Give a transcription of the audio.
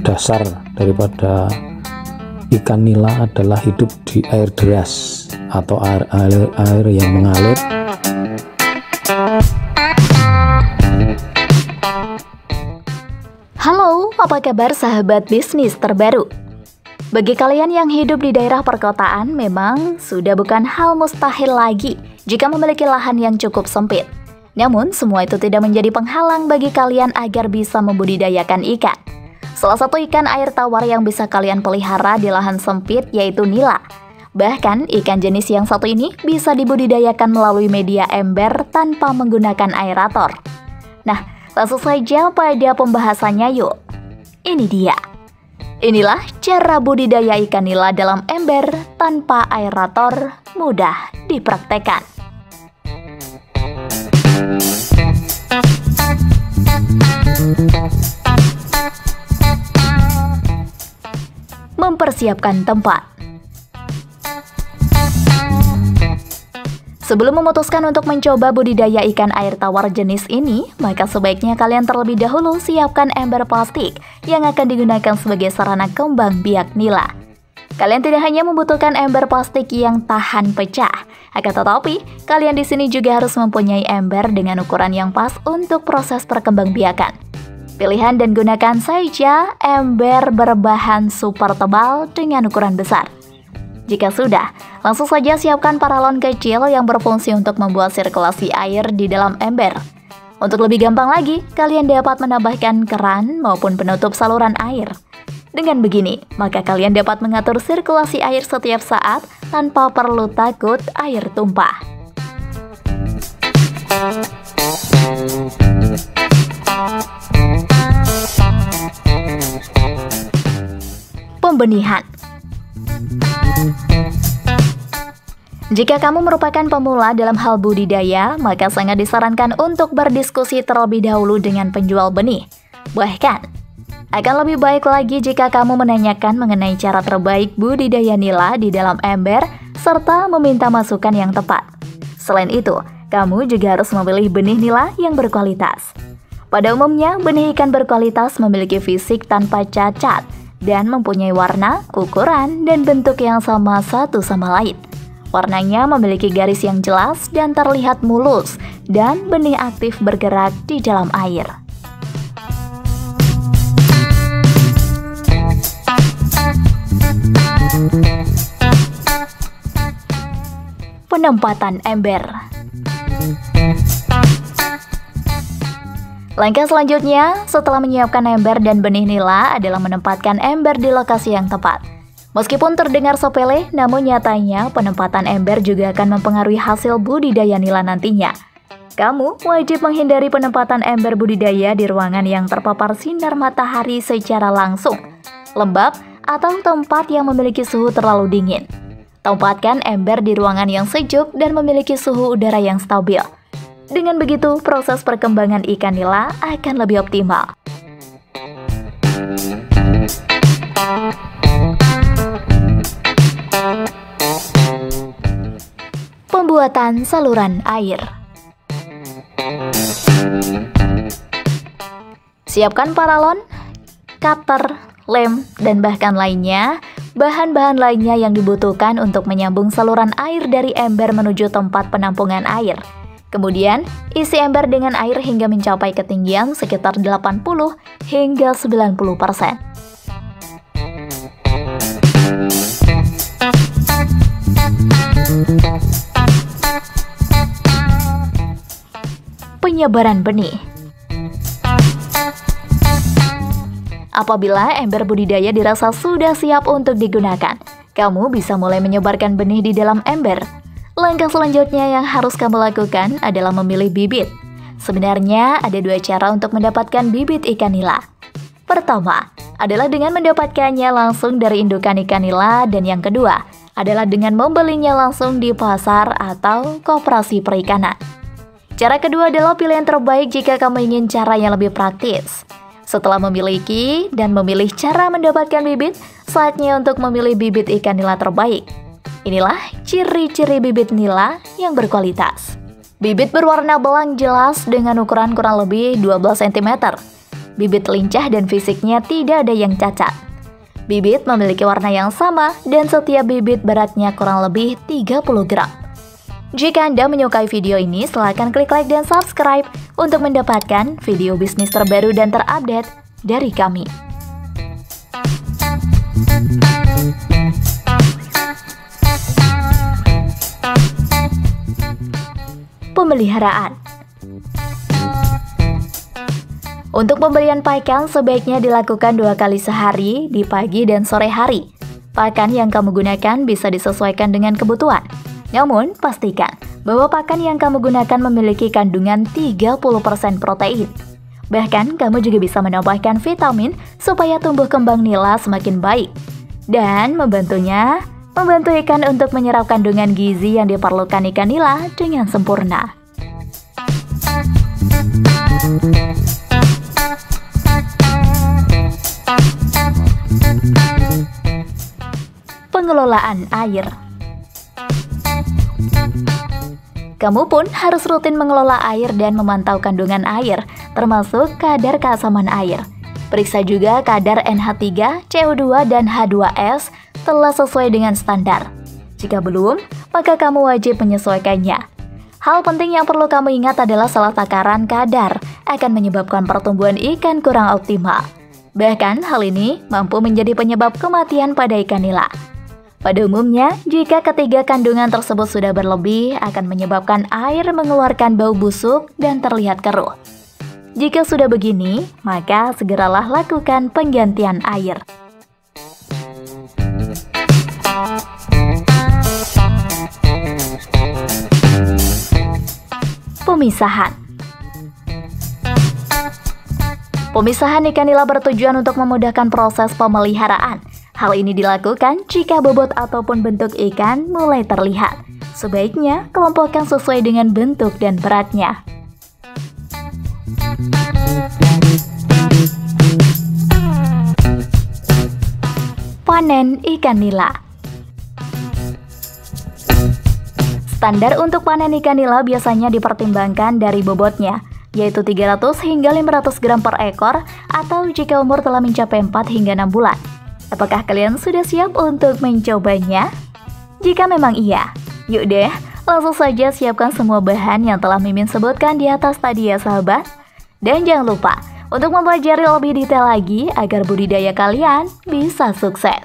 dasar daripada ikan nila adalah hidup di air deras atau air yang mengalir. Halo, apa kabar sahabat bisnis terbaru? Bagi kalian yang hidup di daerah perkotaan, memang sudah bukan hal mustahil lagi jika memiliki lahan yang cukup sempit. Namun, semua itu tidak menjadi penghalang bagi kalian agar bisa membudidayakan ikan. Salah satu ikan air tawar yang bisa kalian pelihara di lahan sempit yaitu nila. Bahkan, ikan jenis yang satu ini bisa dibudidayakan melalui media ember tanpa menggunakan aerator. Nah, langsung saja pada pembahasannya yuk. Ini dia. Inilah cara budidaya ikan nila dalam ember tanpa aerator, mudah dipraktekkan. Mempersiapkan tempat. Sebelum memutuskan untuk mencoba budidaya ikan air tawar jenis ini, maka sebaiknya kalian terlebih dahulu siapkan ember plastik yang akan digunakan sebagai sarana kembang biak nila. Kalian tidak hanya membutuhkan ember plastik yang tahan pecah, akan tetapi kalian di sini juga harus mempunyai ember dengan ukuran yang pas untuk proses perkembangbiakan. Pilihan dan gunakan saja ember berbahan super tebal dengan ukuran besar. Jika sudah, langsung saja siapkan paralon kecil yang berfungsi untuk membuat sirkulasi air di dalam ember. Untuk lebih gampang lagi, kalian dapat menambahkan keran maupun penutup saluran air. Dengan begini, maka kalian dapat mengatur sirkulasi air setiap saat tanpa perlu takut air tumpah. Pembenihan. Jika kamu merupakan pemula dalam hal budidaya, maka sangat disarankan untuk berdiskusi terlebih dahulu dengan penjual benih. Bahkan, akan lebih baik lagi jika kamu menanyakan mengenai cara terbaik budidaya nila di dalam ember, serta meminta masukan yang tepat. Selain itu, kamu juga harus memilih benih nila yang berkualitas. Pada umumnya, benih ikan berkualitas memiliki fisik tanpa cacat, dan mempunyai warna, ukuran, dan bentuk yang sama satu sama lain. Warnanya memiliki garis yang jelas dan terlihat mulus, dan benih aktif bergerak di dalam air. Penempatan ember. Langkah selanjutnya, setelah menyiapkan ember dan benih nila adalah menempatkan ember di lokasi yang tepat. Meskipun terdengar sepele, namun nyatanya penempatan ember juga akan mempengaruhi hasil budidaya nila nantinya. Kamu wajib menghindari penempatan ember budidaya di ruangan yang terpapar sinar matahari secara langsung, lembab, atau tempat yang memiliki suhu terlalu dingin. Tempatkan ember di ruangan yang sejuk dan memiliki suhu udara yang stabil. Dengan begitu, proses perkembangan ikan nila akan lebih optimal. Pembuatan saluran air. Siapkan paralon, cutter, lem, dan bahkan lainnya, bahan-bahan lainnya yang dibutuhkan untuk menyambung saluran air dari ember menuju tempat penampungan air. Kemudian, isi ember dengan air hingga mencapai ketinggian sekitar 80 hingga 90%. Penyebaran benih. Apabila ember budidaya dirasa sudah siap untuk digunakan, kamu bisa mulai menyebarkan benih di dalam ember. Langkah selanjutnya yang harus kamu lakukan adalah memilih bibit. Sebenarnya ada dua cara untuk mendapatkan bibit ikan nila. Pertama adalah dengan mendapatkannya langsung dari indukan ikan nila, dan yang kedua adalah dengan membelinya langsung di pasar atau koperasi perikanan. Cara kedua adalah pilihan terbaik jika kamu ingin cara yang lebih praktis. Setelah memiliki dan memilih cara mendapatkan bibit, saatnya untuk memilih bibit ikan nila terbaik. Inilah ciri-ciri bibit nila yang berkualitas. Bibit berwarna belang jelas dengan ukuran kurang lebih 12 cm. Bibit lincah dan fisiknya tidak ada yang cacat. Bibit memiliki warna yang sama dan setiap bibit beratnya kurang lebih 30 gram. Jika Anda menyukai video ini, silakan klik like dan subscribe untuk mendapatkan video bisnis terbaru dan terupdate dari kami. Pemeliharaan. Untuk pemberian pakan sebaiknya dilakukan 2 kali sehari di pagi dan sore hari. Pakan yang kamu gunakan bisa disesuaikan dengan kebutuhan. Namun, pastikan bahwa pakan yang kamu gunakan memiliki kandungan 30% protein. Bahkan, kamu juga bisa menambahkan vitamin supaya tumbuh kembang nila semakin baik. Dan membantu ikan untuk menyerap kandungan gizi yang diperlukan ikan nila dengan sempurna. Pengelolaan air. Kamu pun harus rutin mengelola air dan memantau kandungan air, termasuk kadar keasaman air. Periksa juga kadar NH3, CO2, dan H2S telah sesuai dengan standar. Jika belum, maka kamu wajib menyesuaikannya. Hal penting yang perlu kamu ingat adalah salah takaran kadar akan menyebabkan pertumbuhan ikan kurang optimal. Bahkan hal ini mampu menjadi penyebab kematian pada ikan nila. Pada umumnya, jika ketiga kandungan tersebut sudah berlebih, akan menyebabkan air mengeluarkan bau busuk dan terlihat keruh. Jika sudah begini, maka segeralah lakukan penggantian air. Pemisahan. Pemisahan ikan nila bertujuan untuk memudahkan proses pemeliharaan. Hal ini dilakukan jika bobot ataupun bentuk ikan mulai terlihat. Sebaiknya kelompokkan sesuai dengan bentuk dan beratnya. Panen ikan nila. Standar untuk panen ikan nila biasanya dipertimbangkan dari bobotnya, yaitu 300 hingga 500 gram per ekor, atau jika umur telah mencapai 4 hingga 6 bulan. Apakah kalian sudah siap untuk mencobanya? Jika memang iya, yuk deh, langsung saja siapkan semua bahan yang telah Mimin sebutkan di atas tadi ya sahabat. Dan jangan lupa untuk mempelajari lebih detail lagi agar budidaya kalian bisa sukses.